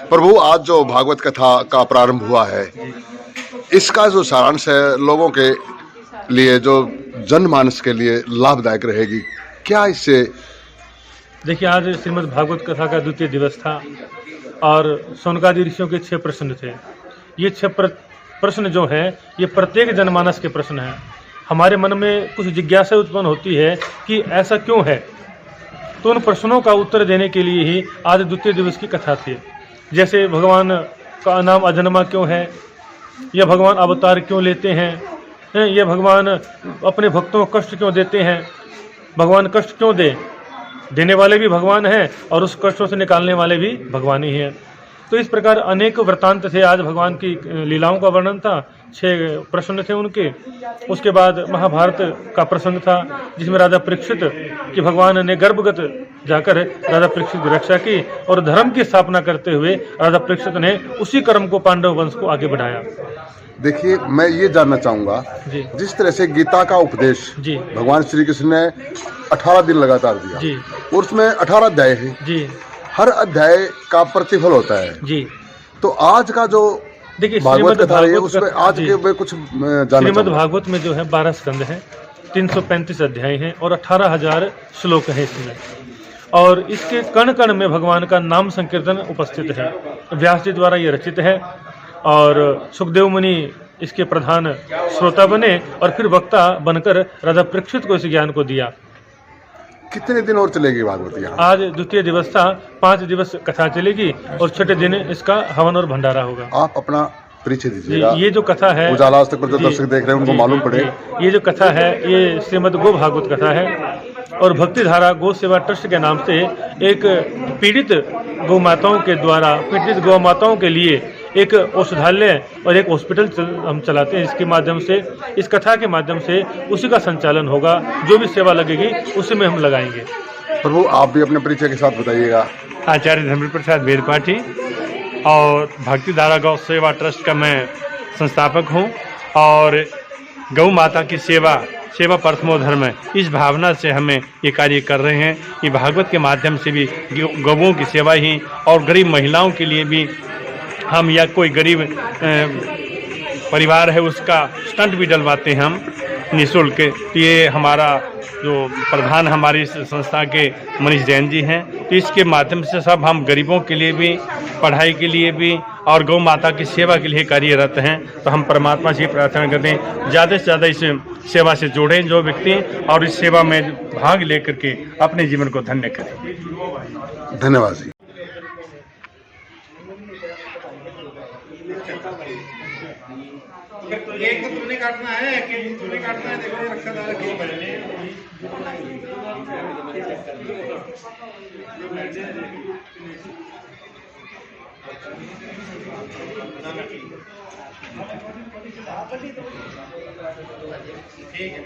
प्रभु, आज जो भागवत कथा का प्रारंभ हुआ है, इसका जो सारांश है लोगों के लिए, जो जनमानस के लिए लाभदायक रहेगी, क्या इससे? देखिए, आज श्रीमद् भागवत कथा का द्वितीय दिवस था और शौनकादि ऋषियों के 6 प्रश्न थे। ये 6 प्रश्न जो हैं, ये प्रत्येक जनमानस के प्रश्न हैं। हमारे मन में कुछ जिज्ञासा उत्पन्न होती है कि ऐसा क्यों है। तो उन प्रश्नों का उत्तर देने के लिए ही आज द्वितीय दिवस की कथा थी। जैसे भगवान का नाम अजन्मा क्यों है, या भगवान अवतार क्यों लेते हैं, या भगवान अपने भक्तों को कष्ट क्यों देते हैं, भगवान कष्ट क्यों देने वाले भी भगवान हैं और उस कष्टों से निकालने वाले भी भगवान ही हैं। तो इस प्रकार अनेक वृत्तांत थे। आज भगवान की लीलाओं का वर्णन था, 6 प्रश्न थे उनके। उसके बाद महाभारत का प्रसंग था, जिसमें राजा परीक्षित कि भगवान ने गर्भगत जाकर राजा परीक्षित की रक्षा की और धर्म की स्थापना करते हुए राजा परीक्षित ने उसी कर्म को, पांडव वंश को आगे बढ़ाया। देखिए, मैं ये जानना चाहूँगा, जिस तरह से गीता का उपदेश भगवान श्री कृष्ण ने 18 दिन लगातार दिया जी, और उसमें 18 अध्याय है जी, हर अध्याय का प्रतिफल होता है जी। तो आज का जो देखिए भागवत कथा है, उसमें आज के मैं कुछ जानना श्रीमद् भागवत में जो है 12 स्कंद हैं, 335 अध्याय हैं और 18,000 श्लोक हैं इसमें। और इसके कण कण में भगवान का नाम संकीर्तन उपस्थित है। व्यास जी द्वारा ये रचित है और सुखदेव मुनि इसके प्रधान श्रोता बने और फिर वक्ता बनकर राजा परीक्षित को इस ज्ञान को दिया। कितने दिन और चलेगी भागवत यहाँ? आज द्वितीय दिवस था, 5 दिवस कथा चलेगी और छठे दिन इसका हवन और भंडारा होगा। आप अपना परिचय दीजिएगा। ये जो कथा है, उजाला आज तक पर जो दर्शक देख रहे हैं उनको मालूम पड़े, ये जो कथा है ये श्रीमद् गो भागवत कथा है और भक्ति धारा गो सेवा ट्रस्ट के नाम से एक पीड़ित गौ माताओं के द्वारा, पीड़ित गौ माताओं के लिए एक औषधालय और एक हॉस्पिटल हम चलाते हैं। इसके माध्यम से, इस कथा के माध्यम से उसी का संचालन होगा। जो भी सेवा लगेगी उसी में हम लगाएंगे। प्रभु, आप भी अपने परिचय के साथ बताइएगा। आचार्य धर्म प्रसाद वेदपाठी और भक्ति धारा गौ सेवा ट्रस्ट का मैं संस्थापक हूं और गौ माता की सेवा परमो धर्म है, इस भावना से हमें ये कार्य कर रहे हैं। ये भागवत के माध्यम से भी गौओं की सेवा ही और गरीब महिलाओं के लिए भी हम, या कोई गरीब परिवार है उसका स्टंट भी डलवाते हैं हम निःशुल्क। ये हमारा जो प्रधान हमारी संस्था के मनीष जैन जी हैं, तो इसके माध्यम से सब हम गरीबों के लिए भी, पढ़ाई के लिए भी और गौ माता की सेवा के लिए कार्यरत हैं। तो हम परमात्मा से प्रार्थना करते हैं ज़्यादा से ज़्यादा इस सेवा से जुड़ें जो व्यक्ति, और इस सेवा में भाग लेकर के अपने जीवन को धन्य करें। धन्यवाद जी। एक तो तूने काटना है कि तूने काटना है, देखो रक्षा दार की ठीक है।